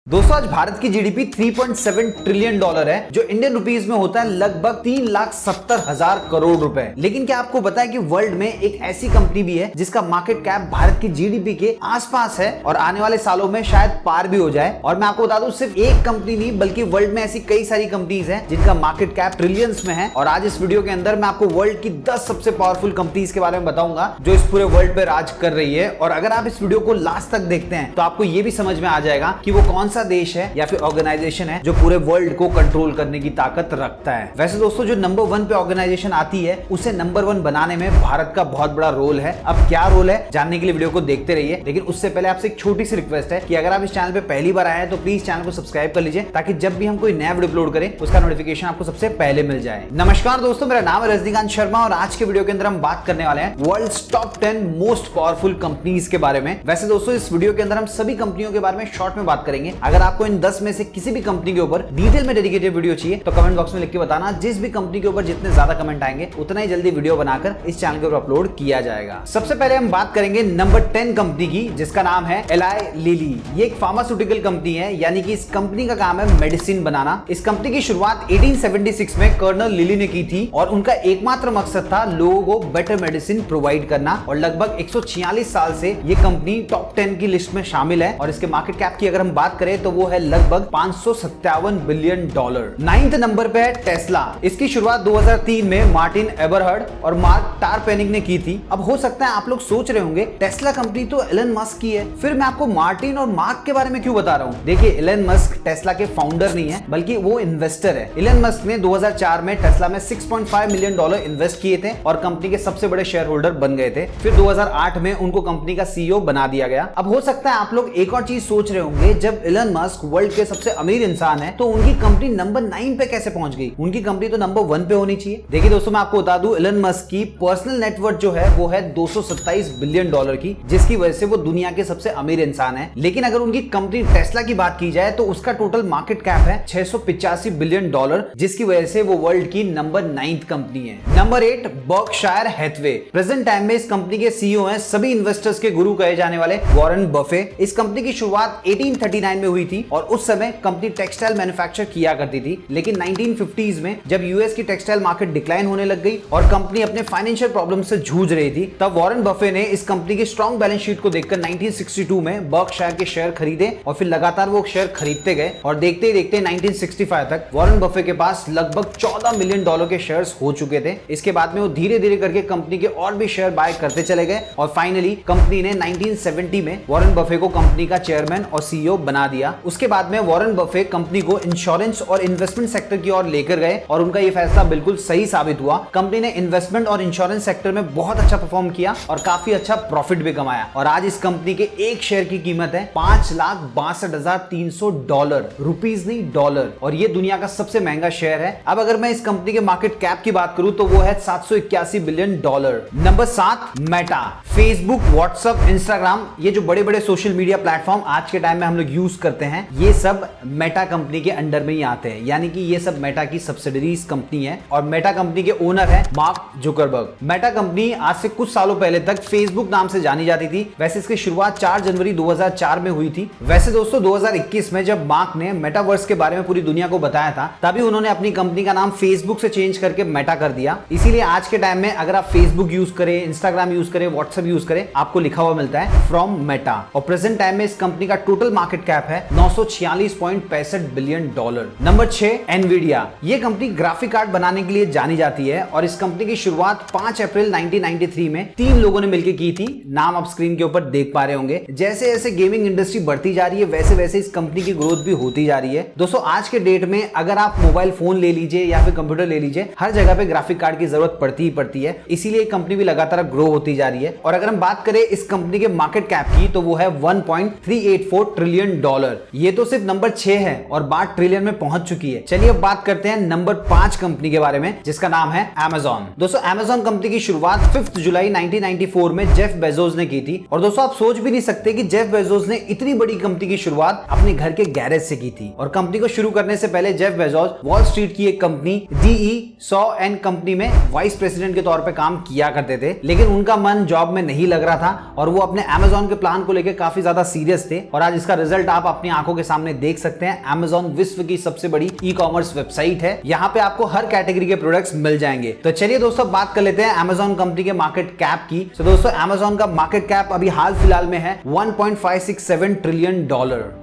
दोस्तों आज भारत की जीडीपी 3.7 ट्रिलियन डॉलर है, जो इंडियन रुपीस में होता है लगभग 3,70,000 करोड़ रुपए। लेकिन क्या आपको पता है कि वर्ल्ड में एक ऐसी कंपनी भी है जिसका मार्केट कैप भारत की जीडीपी के आसपास है और आने वाले सालों में शायद पार भी हो जाए। और मैं आपको बता दूं, सिर्फ एक कंपनी नहीं बल्कि वर्ल्ड में ऐसी कई सारी कंपनीज हैं जिनका मार्केट कैप ट्रिलियंस में है। और आज इस वीडियो के अंदर मैं आपको वर्ल्ड की 10 सबसे पावरफुल कंपनीज के बारे में बताऊंगा जो इस पूरे वर्ल्ड पे राज कर रही है। और अगर आप इस वीडियो को लास्ट तक देखते हैं तो आपको ये भी समझ में आ जाएगा कि वो कौन सा देश है या फिर ऑर्गेनाइजेशन है जो पूरे वर्ल्ड को कंट्रोल करने की ताकत रखता है। वैसे दोस्तों जो नंबर 1 पे ऑर्गेनाइजेशन आती है उसे नंबर 1 बनाने में भारत का बहुत बड़ा रोल है। अब क्या रोल है जानने के लिए वीडियो को देखते रहिए, लेकिन उससे पहले आपसे एक छोटी सी रिक्वेस्ट है कि अगर आप इस चैनल पे पहली बार आए हैं तो प्लीज चैनल को सब्सक्राइब कर लीजिए ताकि जब भी हम कोई नया वीडियो अपलोड करें उसका नोटिफिकेशन आपको सबसे पहले मिल जाए। नमस्कार दोस्तों, मेरा नाम है रजनीकांत शर्मा और आज के वीडियो के अंदर हम बात करने वाले हैं world's top 10 most powerful companies के बारे में। वैसे दोस्तों इस वीडियो के अंदर हम सभी कंपनियों के बारे में शॉर्ट में बात करेंगे। अगर आपको इन 10 में से किसी भी कंपनी के ऊपर डिटेल में डेडिकेटेड वीडियो चाहिए तो कमेंट बॉक्स में लिख के बताना। जिस भी कंपनी के ऊपर जितने ज्यादा कमेंट आएंगे उतना ही जल्दी वीडियो बनाकर इस चैनल के ऊपर अपलोड किया जाएगा। सबसे पहले हम बात करेंगे नंबर 10 कंपनी की जिसका नाम है एलाई लिली। ये एक फार्मास्यूटिकल कंपनी है, यानी कि इस कंपनी का काम है मेडिसिन बनाना। इस कंपनी की शुरुआत 1876 में कर्नल लिली ने की थी और उनका एकमात्र मकसद था लोगों को बेटर मेडिसिन प्रोवाइड करना। और लगभग 146 साल से ये कंपनी टॉप 10 की लिस्ट में शामिल है। और इसके मार्केट कैप की अगर हम बात करें तो वो है लगभग 557 बिलियन डॉलर। 9th नंबर पे है टेस्ला। इसकी शुरुआत 2003 में मार्टिन एबरहर्ड और मार्क टारपेनिक ने की थी। अब हो सकता है आप लोग सोच रहे होंगे टेस्ला कंपनी तो एलन मस्क की है, फिर मैं आपको मार्टिन और मार्क के बारे में क्यों बता रहा हूं। देखिए एलन मस्क टेस्ला के फाउंडर नहीं है बल्कि वो इन्वेस्टर है। एलन मस्क ने 2004 में टेस्ला में 6.5 मिलियन डॉलर इन्वेस्ट किए थे और कंपनी के सबसे बड़े शेयर होल्डर बन गए थे। फिर 2008 में उनको कंपनी का सीईओ बना दिया गया। अब हो सकता है आप लोग एक और चीज सोच रहे होंगे, जब एलन मस्क वर्ल्ड के सबसे अमीर इंसान है तो उनकी कंपनी नंबर 9 पे कैसे पहुंच गई। उनकी कंपनी तो नंबर 1 पे होनी चाहिए। देखिए दोस्तों मैं आपको बता दूं, एलन मस्क की पर्सनल नेटवर्थ जो है वो है 227 बिलियन डॉलर की, जिसकी वजह से वो दुनिया के सबसे अमीर इंसान है। लेकिन अगर उनकी कंपनी टेस्ला की बात की जाए तो उसका टोटल मार्केट कैप है 685 बिलियन डॉलर, जिसकी वजह से वो वर्ल्ड की नंबर 9th कंपनी है। Number 8 Berkshire Hathaway. Present time में इस कंपनी के सीईओ हैं सभी इन्वेस्टर्स के गुरु कहे जाने वाले वॉरेन बफे। इस कंपनी की शुरुआत 1839 में हुई थी और उस समय कंपनी टेक्सटाइल मैन्युफैक्चर किया करती थी। लेकिन 1950s में जब यूएस की टेक्सटाइल मार्केट डिक्लाइन होने लग गई और कंपनी अपने फाइनेंशियल प्रॉब्लम से जूझ रही थी, तब वॉरेन बफे ने इस कंपनी की स्ट्रॉन्ग बैलेंस शीट को देखकर 1962 में बर्कशायर के शेयर खरीदे और फिर लगातार वो शेयर खरीदते गए और देखते ही देखते 1965 तक वॉरेन बफे के पास लगभग 14 मिलियन डॉलर के शेयर्स हो चुके थे। इसके बाद में वो धीरे धीरे करके कंपनी के और भी शेयर बाय करते चले गए और फाइनली कंपनी ने 1970 में वॉरेन बफे को कंपनी का चेयरमैन और सीईओ बना दिया। उसके बाद में वॉरेन बफे कंपनी को इंश्योरेंस और इन्वेस्टमेंट सेक्टर की ओर लेकर गए और उनका ये फैसला बिल्कुल सही साबित हुआ। कंपनी ने इन्वेस्टमेंट और इंश्योरेंस सेक्टर में बहुत अच्छा परफॉर्म किया और काफी अच्छा प्रॉफिट भी कमाया। और आज इस कंपनी के एक शेयर की कीमत है $5,62,300, रुपीज नहीं डॉलर, और ये दुनिया का सबसे महंगा शेयर है। अब अगर मैं इस कंपनी के मार्केट कैप की बात करूं तो वो है 781 billion dollar. Number 7 Meta. Facebook, WhatsApp, Instagram, ये जो बड़े बड़े सोशल मीडिया प्लेटफॉर्म आज के टाइम में हम लोग यूज करते हैं, ये सब मेटा कंपनी के अंडर में ही आते हैं, यानी कि ये सब मेटा की सब्सिडरीज कंपनी है। और मेटा कंपनी के ओनर है मार्क जुकरबर्ग। मेटा कंपनी आज से कुछ सालों पहले तक फेसबुक नाम से जानी जाती थी। वैसे इसकी शुरुआत 4 जनवरी 2004 में हुई थी। वैसे दोस्तों 2021 में जब मार्क ने मेटावर्स के बारे में पूरी दुनिया को बताया था तभी उन्होंने अपनी कंपनी का नाम फेसबुक से चेंज करके मेटा कर दिया। इसीलिए आज के टाइम में अगर आप फेसबुक यूज करें, इंस्टाग्राम यूज करें, व्हाट्सएप यूज करें, आपको लिखा हुआ मिलता है फ्रॉम मेटा। और प्रेजेंट टाइम में इस कंपनी का टोटल मार्केट कैप है 946.65 बिलियन डॉलर। Number 6 Nvidia. ये कंपनी ग्राफिक कार्ड बनाने के लिए जानी जाती है और इस कंपनी की शुरुआत 5 अप्रैल 1993 में 3 लोगों ने मिलकर की थी। नाम आप स्क्रीन के ऊपर देख पा रहे होंगे। जैसे जैसे गेमिंग इंडस्ट्री बढ़ती जा रही है वैसे वैसे इस कंपनी की ग्रोथ भी होती जा रही है। दोस्तों आज के डेट में अगर आप मोबाइल फोन ले लीजिए या फिर कंप्यूटर ले लीजिए, हर जगह पे ग्राफिक कार्ड की जरूरत पड़ती ही पड़ती है। इसीलिए कंपनी भी लगातार ग्रो होती जा रही है। और अगर हम बात करें इस कंपनी के मार्केट कैप की तो वो है 1.384 ट्रिलियन डॉलर। ये तो सिर्फ नंबर 6 है और बात ट्रिलियन में पहुंच चुकी है। चलिए अब बात करते हैं नंबर 5 कंपनी के बारे में जिसका नाम है Amazon। दोस्तों Amazon कंपनी की शुरुआत 5 जुलाई 1994 में जेफ बेजोस ने की थी। और दोस्तों आप सोच भी नहीं सकते कि जेफ बेजोस ने इतनी बड़ी कंपनी की शुरुआत अपने घर के गैरेज से की थी। और कंपनी को शुरू करने से पहले जेफ बेजोस वॉल स्ट्रीट की एक कंपनी DE Shaw & कंपनी में वाइस प्रेसिडेंट के तौर पे काम किया करते थे। लेकिन उनका मन जॉब में नहीं लग रहा था और वो अपने Amazon के प्लान को लेकर काफी ज्यादा सीरियस थे। और आज इसका रिजल्ट आप अपनी आंखों के सामने देख सकते हैं, Amazon विश्व की सबसे बड़ी ई कॉमर्स वेबसाइट है। यहाँ पे आपको हर कैटेगरी के प्रोडक्ट्स मिल जाएंगे। तो चलिए दोस्तों बात कर लेते हैं Amazon कंपनी के मार्केट कैप की। तो दोस्तों Amazon का मार्केट कैप अभी हाल फिलहाल में है $1.567 ट्रिलियन।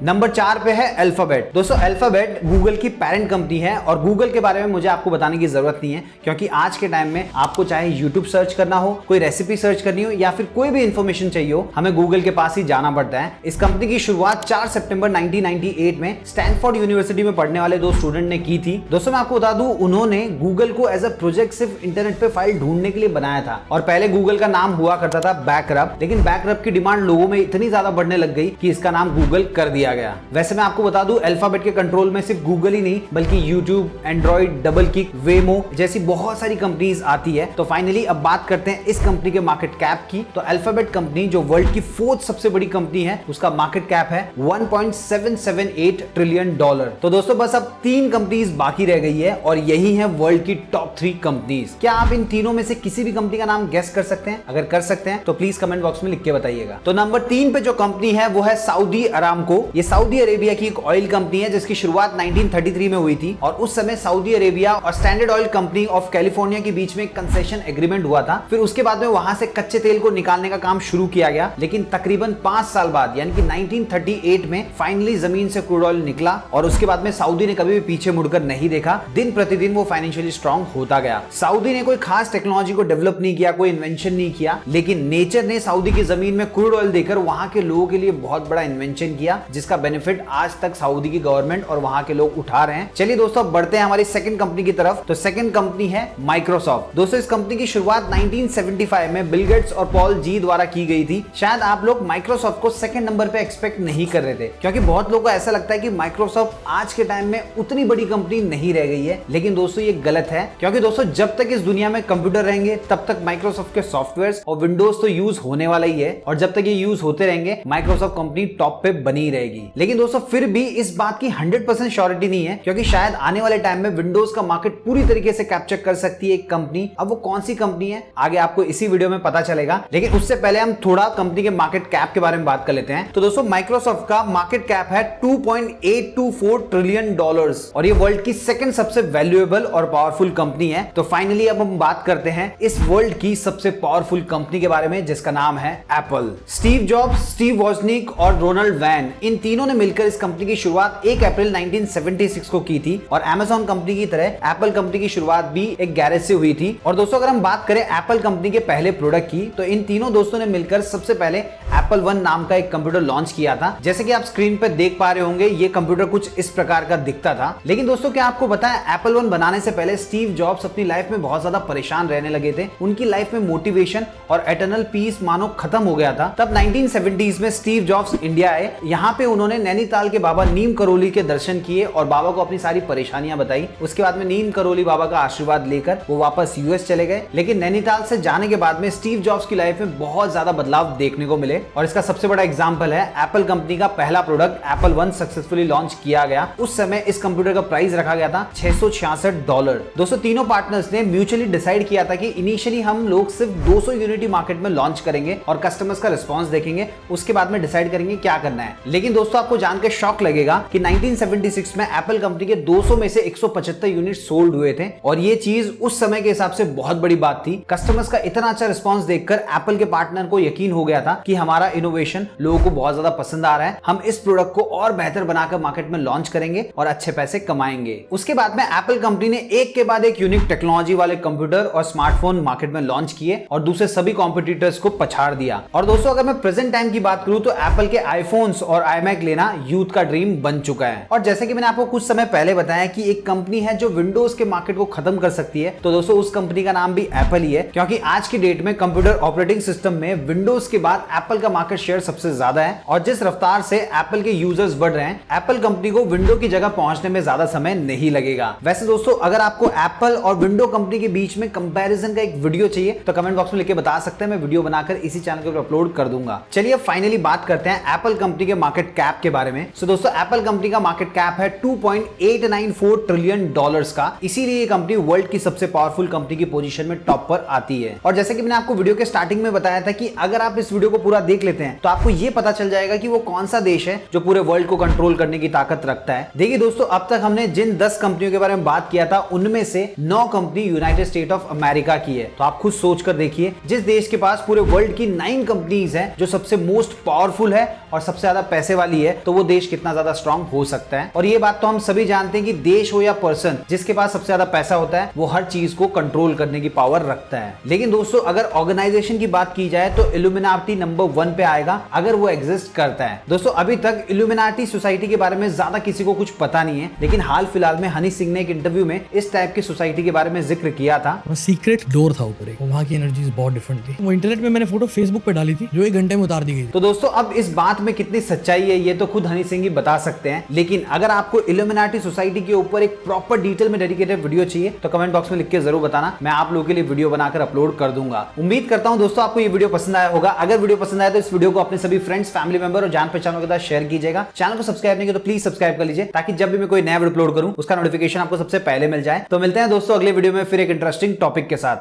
नंबर 4 पे है अल्फाबेट। दोस्तों अल्फाबेट गूगल की पेरेंट कंपनी है और गूगल के बारे में मुझे आपको बताने की जरूरत नहीं है, क्योंकि आज के टाइम में आपको चाहे YouTube सर्च करना हो, कोई रेसिपी सर्च करनी हो या फिर कोई भी इंफॉर्मेशन चाहिए हो, हमें गूगल के पास ही जाना पड़ता है। इस कंपनी की शुरुआत 4 सितंबर 1998 में स्टैनफोर्ड यूनिवर्सिटी में पढ़ने वाले 2 स्टूडेंट ने की थी। दोस्तों मैं आपको बता दूं, उन्होंने गूगल को एज अ प्रोजेक्ट सिर्फ इंटरनेट पे फाइल ढूंढने के लिए बनाया था और पहले गूगल का नाम हुआ करता था बैकरब, लेकिन बैकरब की डिमांड लोगों में इतनी ज्यादा बढ़ने लग गई कि इसका नाम गूगल कर दिया गया। वैसे मैं आपको बता दूं, अल्फाबेट के कंट्रोल में सिर्फ गूगल ही नहीं बल्कि यूट्यूब, एंड्रॉइड, डबल किक, वेमो जैसी बहुत सारी कंपनीज आती है। तो फाइनली अब बात करते हैं इस कंपनी के मार्केट कैप की। तो अल्फाबेट कंपनी जो वर्ल्ड की 4th सबसे बड़ी कंपनी है, उसका मार्केट कैप है $1.778 ट्रिलियन। तो दोस्तों बस अब 3 कंपनीज बाकी रह गई है और यही है वर्ल्ड की टॉप 3 कंपनीज। क्या आप इन तीनों में से किसी भी कंपनी का नाम गेस कर सकते हैं? अगर कर सकते हैं तो प्लीज कमेंट बॉक्स में लिख के बताइएगा। तो नंबर 3 पे जो कंपनी है वो है सऊदी अरामको। ये सऊदी अरेबिया की एक ऑयल कंपनी है जिसकी शुरुआत 1933 में हुई थी और उस समय सऊदी अरेबिया और standard oil company of California के बीच में कंसेशन एग्रीमेंट हुआ था। फिर उसके बाद में वहां से कच्चे तेल को निकालने का काम शुरू किया गया, लेकिन तकरीबन 5 साल बाद यानी कि 1938 में फाइनली जमीन से क्रूड ऑयल निकला और उसके बाद में सऊदी ने कभी भी पीछे मुड़कर नहीं देखा। दिन प्रतिदिन वो फाइनेंशियली स्ट्रांग होता गया। सऊदी ने कोई खास टेक्नोलॉजी को डेवलप नहीं किया, कोई इन्वेंशन नहीं किया, लेकिन नेचर ने सऊदी की जमीन में क्रूड ऑयल देकर वहां के लोगों के लिए बहुत बड़ा इन्वेंशन किया, जिसका बेनिफिट आज तक सऊदी की गवर्नमेंट और वहां के लोग उठा रहे हैं। चलिए दोस्तों बढ़ते हैं हमारी सेकंड कंपनी की तरफ। तो सेकंड कंपनी है माइक्रोसॉफ्ट। दोस्तों इस कंपनी की शुरुआत 1975 में बिल गेट्स और पॉल जी द्वारा की गई थी। शायद आप लोग माइक्रोसॉफ्ट को सेकंड नंबर पे एक्सपेक्ट नहीं कर रहे थे, क्योंकि बहुत लोगों को ऐसा लगता है कि माइक्रोसॉफ्ट आज के टाइम में उतनी बड़ी कंपनी नहीं रह गई है, लेकिन दोस्तों ये गलत है। क्योंकि दोस्तों जब तक इस दुनिया में कंप्यूटर रहेंगे तब तक माइक्रोसॉफ्ट के सॉफ्टवेयर और विंडोज तो यूज होने वाला ही है, और जब तक ये यूज होते रहेंगे माइक्रोसॉफ्ट कंपनी टॉप पे बनी रहेगी। लेकिन दोस्तों फिर भी इस बात की 100% श्योरिटी नहीं है, क्योंकि शायद आने वाले टाइम में विंडोज का मार्केट पूरी तरीके से कैप्चर कर सकती है एक कंपनी। अब वो कौन सी कंपनी है आगे आपको इसी वीडियो में पता चलेगा, लेकिन उससे पहले हम थोड़ा कंपनी के मार्केट कैप के बारे में बात कर लेते हैं। तो दोस्तों माइक्रोसॉफ्ट का मार्केट कैप है $2.824 ट्रिलियन और ये वर्ल्ड की सेकंड सबसे वैल्यूएबल और पावरफुल कंपनी है। तो फाइनली अब हम बात करते हैं इस वर्ल्ड की सबसे पावरफुल कंपनी के बारे में, जिसका नाम है एप्पल। स्टीव जॉब्स, स्टीव वॉजनिक और रोनाल्ड वैन, इन तीनों ने मिलकर इस कंपनी की शुरुआत 1 अप्रैल 1976 को की थी और Amazon कंपनी की तरह एप्पल कंपनी की शुरुआत भी एक गैरेज से हुई थी। और दोस्तों अगर हम बात करें एप्पल कंपनी के पहले प्रोडक्ट की, तो इन तीनों दोस्तों ने मिलकर सबसे पहले एप्पल वन नाम का एक कंप्यूटर लॉन्च किया था। जैसे कि आप स्क्रीन पर देख पा रहे होंगे, ये कंप्यूटर कुछ इस प्रकार का दिखता था। लेकिन दोस्तों क्या आपको पता है, एप्पल वन बनाने से पहले स्टीव जॉब्स अपनी लाइफ में बहुत ज्यादा परेशान रहने लगे थे। उनकी लाइफ में मोटिवेशन और एटर्नल पीस मानो खत्म हो गया था। तब 1970s में स्टीव जॉब्स इंडिया आए। यहाँ पे उन्होंने नैनीताल के बाबा नीम करोली के दर्शन किए और बाबा को अपनी सारी परेशानियां बताई। उसके बाद में नीम करोली बाबा का आशीर्वाद लेकर वो वापस यूएस चले गए। लेकिन नैनीताल से जाने के बाद में स्टीव जॉब्स की लाइफ में बहुत ज्यादा बदलाव देखने को मिले और इसका सबसे बड़ा एग्जांपल है एप्पल कंपनी का पहला product Apple one successfully launch किया गया। उस समय इस कंप्यूटर का प्राइस रखा गया था $666। दोस्तों तीनों पार्टनर्स ने म्यूचुअली डिसाइड किया था कि इनिशियली हम लोग सिर्फ 200 यूनिट मार्केट में लॉन्च करेंगे और कस्टमर्स का रिस्पांस देखेंगे, उसके बाद में डिसाइड करेंगे क्या करना है। लेकिन दोस्तों आपको जानकर शॉक लगेगा कि 1976 में एप्पल कंपनी के 200 में से 175 यूनिट सोल्ड हुए थे और ये चीज उस समय के हिसाब से बहुत बड़ी बात थी। कस्टमर्स का इतना अच्छा रिस्पांस देखकर एप्पल के पार्टनर को यकीन हो गया था कि हमारा इनोवेशन लोगों को बहुत ज्यादा पसंद आ रहा है, हम इस प्रोडक्ट को और बेहतर बनाकर मार्केट में लॉन्च करेंगे और अच्छे पैसे कमाएंगे। उसके बाद में एप्पल कंपनी ने एक के बाद एक यूनिक टेक्नोलॉजी वाले कंप्यूटर और स्मार्टफोन मार्केट में लॉन्च किए और दूसरे सभी कॉम्पिटिटर्स को पछाड़ दिया। और दोस्तों अगर मैं प्रेजेंट टाइम की बात करूं तो एप्पल के आईफोन्स और iMac लेना यूथ का ड्रीम बन चुका है। और जैसे कि मैंने आपको कुछ समय पहले बताया कि एक कंपनी है जो विंडोज के मार्केट को खत्म कर सकती है, तो दोस्तों उस कंपनी का नाम भी एप्पल ही है, क्योंकि आज की डेट में कंप्यूटर ऑपरेटिंग सिस्टम में विंडोज के बाद एप्पल का मार्केट शेयर सबसे ज्यादा है। और जिस रफ्तार से एप्पल के यूजर्स बढ़ रहे हैं, एप्पल कंपनी को विंडो की जगह पहुंचने में ज्यादा समय नहीं लगेगा। वैसे दोस्तों अगर आपको एप्पल और विंडो कंपनी के बीच में कंपैरिजन का एक वीडियो चाहिए तो कमेंट बॉक्स में लिख के बता सकते हैं, मैं वीडियो बनाकर इसी चैनल के ऊपर अपलोड कर दूंगा। चलिए फाइनली बात करते हैं एप्पल कंपनी के मार्केट कैप के बारे में। सो दोस्तों, एप्पल कंपनी का मार्केट कैप है 2.894 ट्रिलियन डॉलर्स का, इसीलिए ये कंपनी वर्ल्ड की सबसे पावरफुल कंपनी की पोजीशन में टॉप पर आती है। और जैसे कि मैंने आपको वीडियो के स्टार्टिंग में बताया था कि अगर आप इस वीडियो को पूरा देख लेते हैं तो आपको ये पता चल जाएगा कि वो कौन सा देश है जो पूरे वर्ल्ड को कंट्रोल करने की ताकत रखता है। देखिए दोस्तों, अब तक हमने जिन 10 कंपनियों के बारे में बात किया था उनमें से 9 company United state of America की है। तो आप खुद सोच कर देखिए, जिस देश के पास पूरे वर्ल्ड की 9 कंपनीज हैं जो सबसे मोस्ट पावरफुल है और सबसे ज्यादा पैसे वाली है, तो वो देश कितना ज्यादा स्ट्रांग हो सकता है। और ये बात तो हम सभी जानते हैं कि देश हो या पर्सन, जिसके पास सबसे ज्यादा पैसा होता है वो हर चीज को कंट्रोल करने की पावर रखता है। लेकिन दोस्तों, अगर ऑर्गेनाइजेशन की बात की जाए तो इल्यूमिनाटी नंबर 1 पे आएगा अगर वो एग्जिस्ट करता है। दोस्तों, अभी तक इल्यूमिनाटी सोसाइटी के बारे में ज्यादा किसी को कुछ पता नहीं है, लेकिन हाल फिलहाल में हनी सिंह ने एक इंटरव्यू में इस टाइप की सोसाइटी के बारे में जिक्र किया था। सीक्रेट डोर था ऊपर, वहाँ की एनर्जीज बहुत डिफरेंट थी। वो इंटरनेट में मैंने फोटो फेसबुक पे डाली थी जो 1 घंटे में उतार दी गई। तो दोस्तों, अब इस बात में कितनी सच्चाई है ये तो खुद हनी सिंह ही बता सकते हैं, लेकिन अगर आपको इल्यूमिनाटी सोसाइटी के ऊपर एक प्रॉपर डिटेल में डेडिकेटेड वीडियो चाहिए तो कमेंट बॉक्स में लिख के जरूर बताना, मैं आप लोगों के लिए वीडियो बनाकर अपलोड कर दूंगा। उम्मीद करता हूं दोस्तों आपको ये वीडियो पसंद आया होगा। अगर वीडियो पसंद आया तो इस वीडियो को अपने सभी फ्रेंड्स, फैमिली मेंबर और जान पहचानों के साथ शेयर कीजिएगा। चैनल को सब्सक्राइब नहीं किया तो प्लीज सब्सक्राइब कर लीजिए, ताकि जब भी मैं कोई नया वीडियो अपलोड करूं उसका नोटिफिकेशन आपको सबसे पहले मिल जाए। तो मिलते हैं दोस्तों अगले वीडियो में फिर एक इंटरेस्टिंग टॉपिक के साथ।